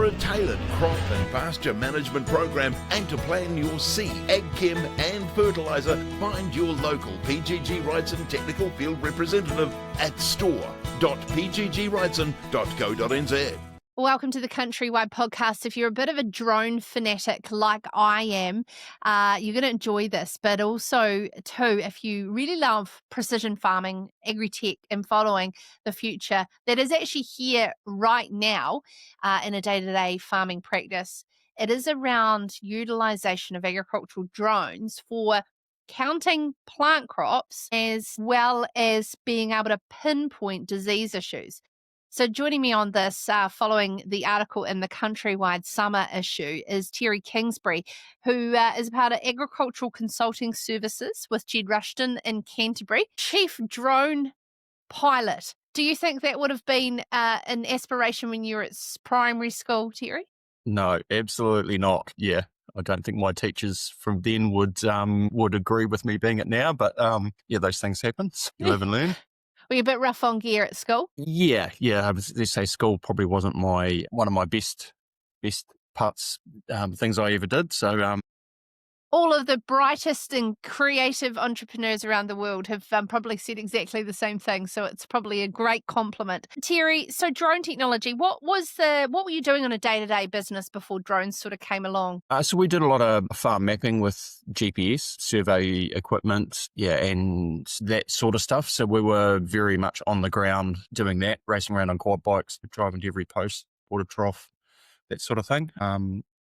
a tailored crop and pasture management program and to plan your seed, ag chem and fertiliser, find your local PGG Wrightson technical field representative at store.pggwrightson.co.nz. Welcome to the Countrywide podcast. If you're a bit of a drone fanatic like I am, you're going to enjoy this. But also, too, if you really love precision farming, agri-tech, and following the future that is actually here right now in a day-to-day farming practice, it is around utilisation of agricultural drones for counting plant crops as well as being able to pinpoint disease issues. So joining me on this, following the article in the Countrywide Summer issue, is Terry Kingsbury, who is part of Agricultural Consulting Services with Jed Rushton in Canterbury, Chief Drone Pilot. Do you think that would have been an aspiration when you were at primary school, Terry? No, absolutely not. Yeah, I don't think my teachers from then would agree with me being it now, but yeah, those things happen. You live and learn. Were you a bit rough on gear at school? Yeah. I was, let's say school probably wasn't one of my best parts, things I ever did. So, all of the brightest and creative entrepreneurs around the world have probably said exactly the same thing. So it's probably a great compliment. Terry, so drone technology, what were you doing on a day-to-day business before drones sort of came along? So we did a lot of farm mapping with GPS, survey equipment, and that sort of stuff. So we were very much on the ground doing that, racing around on quad bikes, driving to every post, water trough, that sort of thing.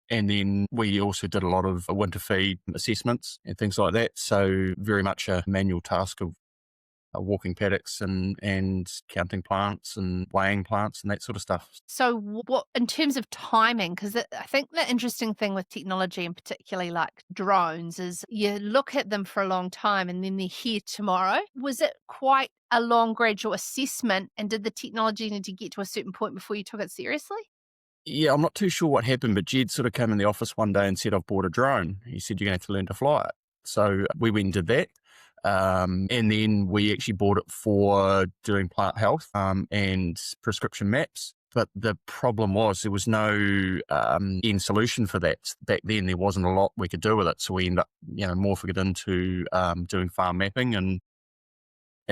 And then we also did a lot of winter feed assessments and things like that. So very much a manual task of walking paddocks and counting plants and weighing plants and that sort of stuff. So what, in terms of timing, because I think the interesting thing with technology and particularly like drones is you look at them for a long time and then they're here tomorrow. Was it quite a long gradual assessment, and did the technology need to get to a certain point before you took it seriously? Yeah, I'm not too sure what happened, but Jed sort of came in the office one day and said, I've bought a drone. He said, you're going to have to learn to fly it. So we went and did that. And then we actually bought it for doing plant health and prescription maps. But the problem was there was no end solution for that. Back then, there wasn't a lot we could do with it. So we ended up, morphing it into doing farm mapping and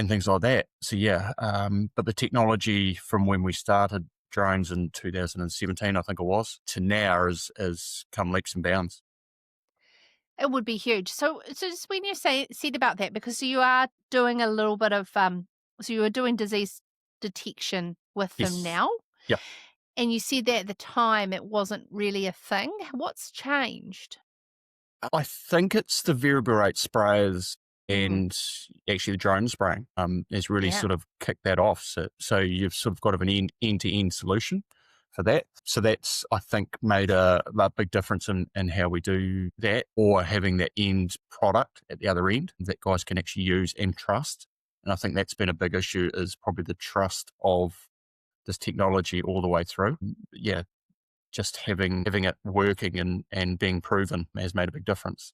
things like that. So yeah, but the technology from when we started drones in 2017, I think it was, to now has come leaps and bounds. It would be huge. So just when you said about that, because you are doing a little bit of, so you were doing disease detection with them now? Yeah. And you said that at the time it wasn't really a thing. What's changed? I think it's the variable rate sprayers and actually the drone spraying has really sort of kicked that off. So you've sort of got an end-to-end solution for that. So that's, I think, made a big difference in how we do that, or having that end product at the other end that guys can actually use and trust. And I think that's been a big issue, is probably the trust of this technology all the way through. Yeah, just having it working and being proven has made a big difference.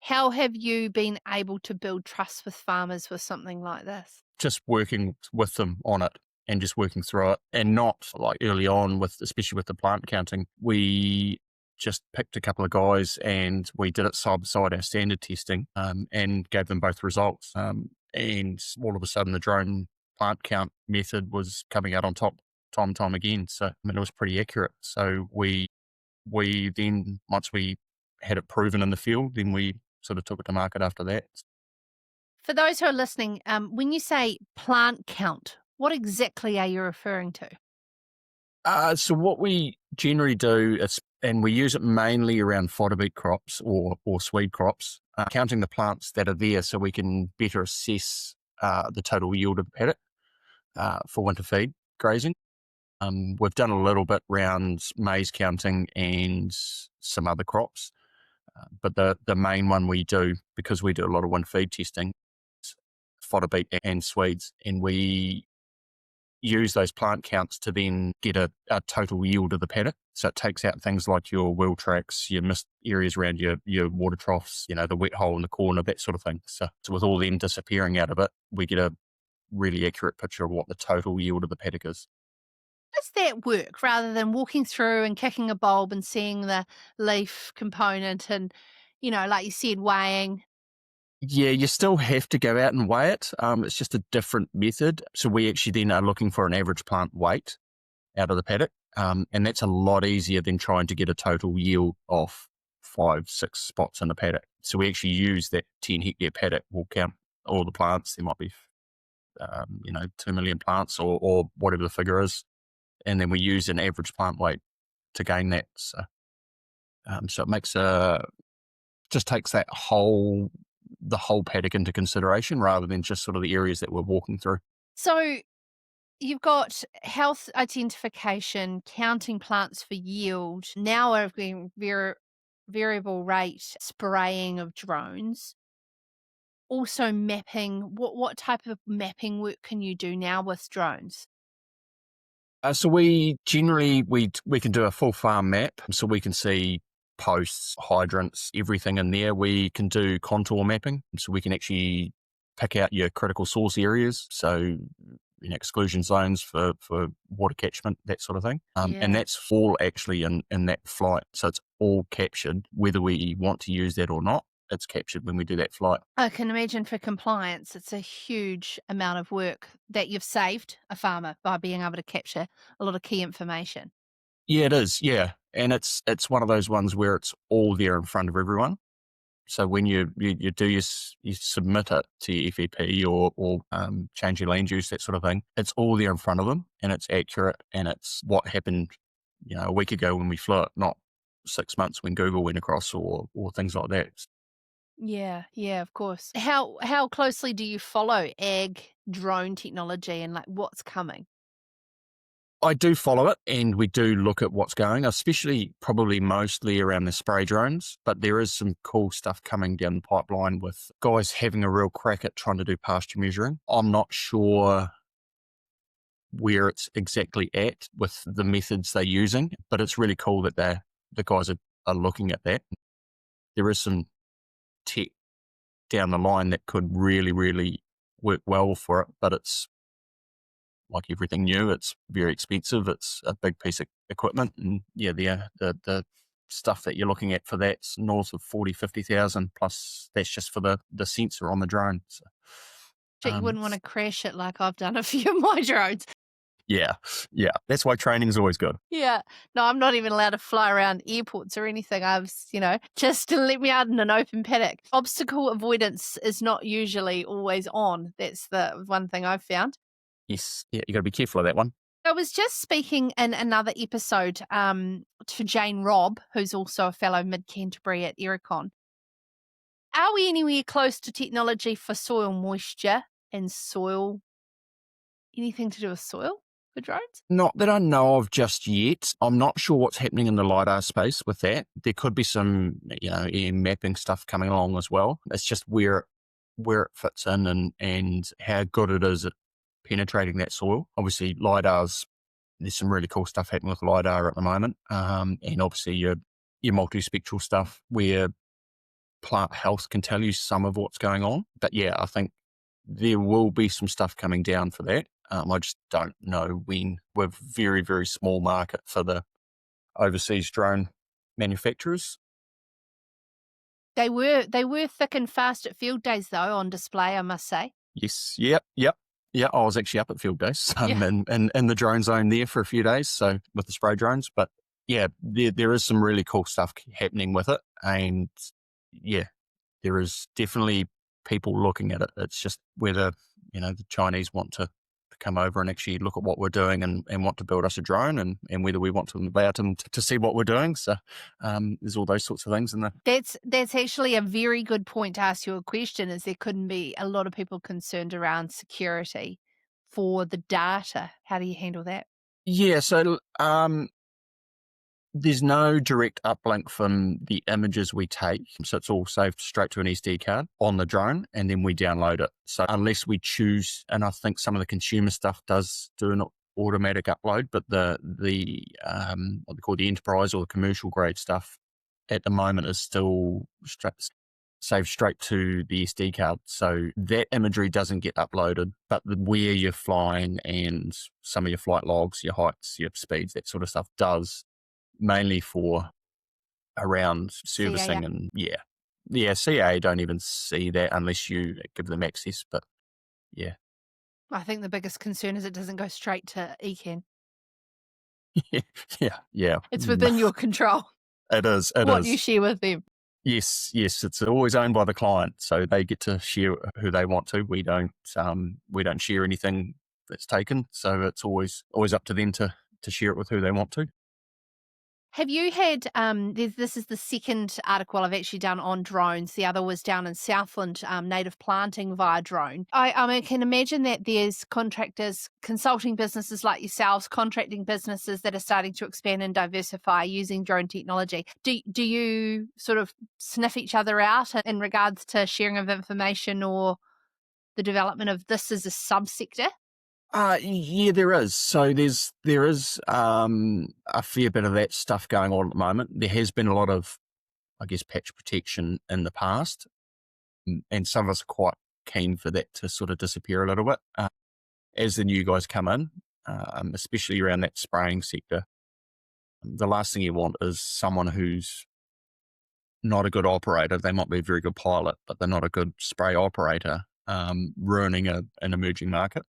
How have you been able to build trust with farmers with something like this? Just working with them on it and just working through it, and not like early on especially with the plant counting. We just picked a couple of guys and we did it side by side our standard testing and gave them both results. And all of a sudden the drone plant count method was coming out on top time and time again. So I mean, it was pretty accurate. So we then, once we had it proven in the field, then we sort of took it to market after that. For those who are listening, when you say plant count, what exactly are you referring to? So what we generally do is, and we use it mainly around fodder beet crops or swede crops, counting the plants that are there so we can better assess the total yield of the paddock for winter feed grazing. We've done a little bit around maize counting and some other crops. But the main one we do, because we do a lot of winter feed testing, is fodder beet and swedes, and we use those plant counts to then get a total yield of the paddock. So it takes out things like your wheel tracks, your missed areas around your water troughs, the wet hole in the corner, that sort of thing. So with all them disappearing out of it, we get a really accurate picture of what the total yield of the paddock is. does that work rather than walking through and kicking a bulb and seeing the leaf component and, like you said, weighing? Yeah, you still have to go out and weigh it. It's just a different method. So we actually then are looking for an average plant weight out of the paddock. And that's a lot easier than trying to get a total yield of 5-6 spots in the paddock. So we actually use that 10 hectare paddock. We'll count all the plants. There might be, 2 million plants or whatever the figure is. And then we use an average plant weight to gain that. So it makes just takes the whole paddock into consideration rather than just sort of the areas that we're walking through. So you've got health identification, counting plants for yield. Now we're having variable rate spraying of drones. Also mapping. What type of mapping work can you do now with drones? So we generally, we can do a full farm map. So we can see posts, hydrants, everything in there. We can do contour mapping. So we can actually pick out your critical source areas. So exclusion zones for water catchment, that sort of thing. And that's all actually in that flight. So it's all captured, whether we want to use that or not. It's captured when we do that flight. I can imagine for compliance, it's a huge amount of work that you've saved a farmer by being able to capture a lot of key information. Yeah, it is. Yeah. And it's one of those ones where it's all there in front of everyone. So when you submit it to your FEP or change your land use, that sort of thing, it's all there in front of them and it's accurate and it's what happened, a week ago when we flew it, not 6 months when Google went across or things like that. Yeah, of course. How closely do you follow ag drone technology and like what's coming? I do follow it and we do look at what's going, especially probably mostly around the spray drones, but there is some cool stuff coming down the pipeline with guys having a real crack at trying to do pasture measuring. I'm not sure where it's exactly at with the methods they're using, but it's really cool that the guys are looking at that. There is some tech down the line that could really, really work well for it, but it's like everything new, it's very expensive. It's a big piece of equipment. And yeah, the stuff that you're looking at for that's north of 40,000-50,000 plus that's just for the sensor on the drone. So, You wouldn't want to crash it like I've done a few of my drones. Yeah. That's why training is always good. Yeah. No, I'm not even allowed to fly around airports or anything. Just to let me out in an open paddock. Obstacle avoidance is not usually always on. That's the one thing I've found. Yes. Yeah, you got to be careful of that one. I was just speaking in another episode to Jane Robb, who's also a fellow Mid-Canterbury at Ericon. Are we anywhere close to technology for soil moisture and anything to do with soil for drones? Not that I know of just yet. I'm not sure what's happening in the LiDAR space with that. There could be some, EM mapping stuff coming along as well. It's just where it fits in and how good it is at penetrating that soil. Obviously, LiDARs, there's some really cool stuff happening with LiDAR at the moment. And obviously your multispectral stuff where plant health can tell you some of what's going on. But yeah, I think there will be some stuff coming down for that. I just don't know when. We're very, very small market for the overseas drone manufacturers. They were thick and fast at field days though on display, I must say. Yes. Yep. Yeah, I was actually up at field days and in the drone zone there for a few days, so with the spray drones. But yeah, there is some really cool stuff happening with it. And yeah, there is definitely people looking at it. It's just whether, the Chinese want to come over and actually look at what we're doing and want to build us a drone and whether we want to allow them to see what we're doing. So there's all those sorts of things in there. That's actually a very good point to ask you a question, is there couldn't be a lot of people concerned around security for the data. How do you handle that? Yeah, so there's no direct uplink from the images we take. So it's all saved straight to an SD card on the drone and then we download it. So unless we choose, and I think some of the consumer stuff does do an automatic upload, but the what they call the enterprise or the commercial grade stuff at the moment is still saved straight to the SD card. So that imagery doesn't get uploaded, but where you're flying and some of your flight logs, your heights, your speeds, that sort of stuff does, mainly for around servicing. CAA. And yeah, CA don't even see that unless you give them access. But yeah. I think the biggest concern is it doesn't go straight to ECAN. yeah. It's within your control. It is. What you share with them. Yes. It's always owned by the client, so they get to share who they want to. We don't share anything that's taken, so it's always up to them to share it with who they want to. Have you had, this is the second article I've actually done on drones. The other was down in Southland, native planting via drone. I can imagine that there's contractors, consulting businesses like yourselves, contracting businesses that are starting to expand and diversify using drone technology. Do you sort of sniff each other out in regards to sharing of information or the development of this as a subsector? Yeah, there is. So there is a fair bit of that stuff going on at the moment. There has been a lot of, I guess, patch protection in the past, and some of us are quite keen for that to sort of disappear a little bit as the new guys come in, especially around that spraying sector. The last thing you want is someone who's not a good operator. They might be a very good pilot, but they're not a good spray operator, ruining an emerging market.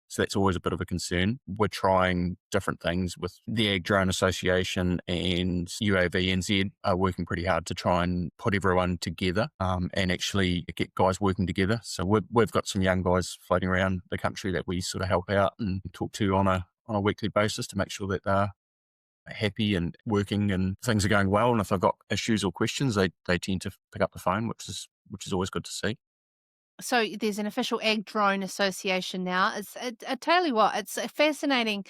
So that's always a bit of a concern. We're trying different things with the Ag Drone Association, and UAVNZ are working pretty hard to try and put everyone together and actually get guys working together. So we've got some young guys floating around the country that we sort of help out and talk to on a weekly basis to make sure that they're happy and working and things are going well. And if they've got issues or questions, they tend to pick up the phone, which is always good to see. So there's an official Ag Drone Association now. I tell you what, it's a fascinating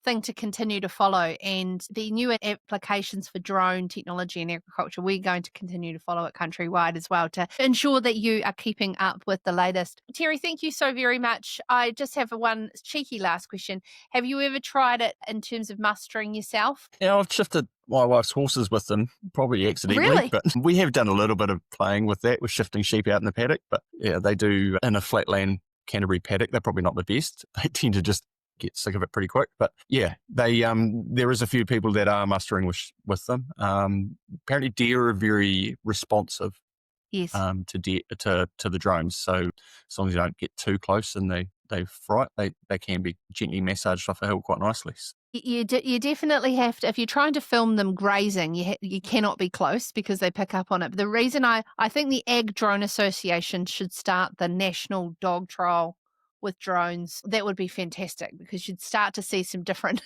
thing to continue to follow, and the new applications for drone technology in agriculture, we're going to continue to follow it countrywide as well to ensure that you are keeping up with the latest. Terry, thank you so very much. I just have one cheeky last question. Have you ever tried it in terms of mustering yourself? Yeah, I've shifted my wife's horses with them, probably accidentally. Really? But we have done a little bit of playing with that, with shifting sheep out in the paddock. But yeah, they do in a flatland Canterbury paddock. They're probably not the best. They tend to just get sick of it pretty quick. But yeah, they there is a few people that are mustering with them. Apparently deer are very responsive. Yes. To the drones. So as long as you don't get too close and they fright, they can be gently massaged off a hill quite nicely. You definitely have to, if you're trying to film them grazing, you cannot be close because they pick up on it. But the reason I think the Ag Drone Association should start the national dog trial with drones. That would be fantastic because you'd start to see some different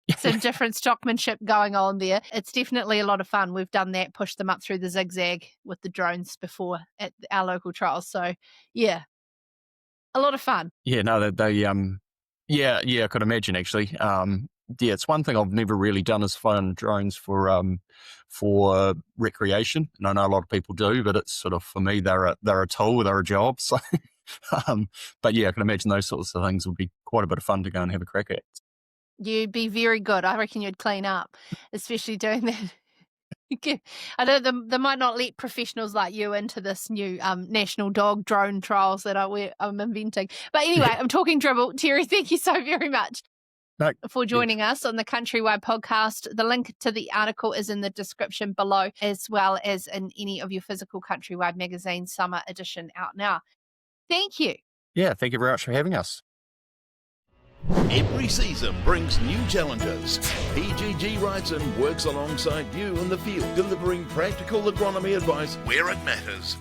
stockmanship going on there. It's definitely a lot of fun. We've done that, pushed them up through the zigzag with the drones before at our local trials. So yeah, a lot of fun. Yeah, no, they I could imagine actually. Yeah, it's one thing I've never really done is fly on drones for recreation, and I know a lot of people do, but it's sort of, for me, they're a tool, they're a job. So, but yeah, I can imagine those sorts of things would be quite a bit of fun to go and have a crack at. You'd be very good. I reckon you'd clean up, especially doing that. I know they might not let professionals like you into this new national dog drone trials that I'm inventing. But anyway, I'm talking dribble. Terry, thank you so very much for joining us on the Countrywide podcast. The link to the article is in the description below, as well as in any of your physical Countrywide magazine summer edition out now. Thank you. Yeah, thank you very much for having us. Every season brings new challenges. PGG Wrightson works alongside you in the field, delivering practical agronomy advice where it matters.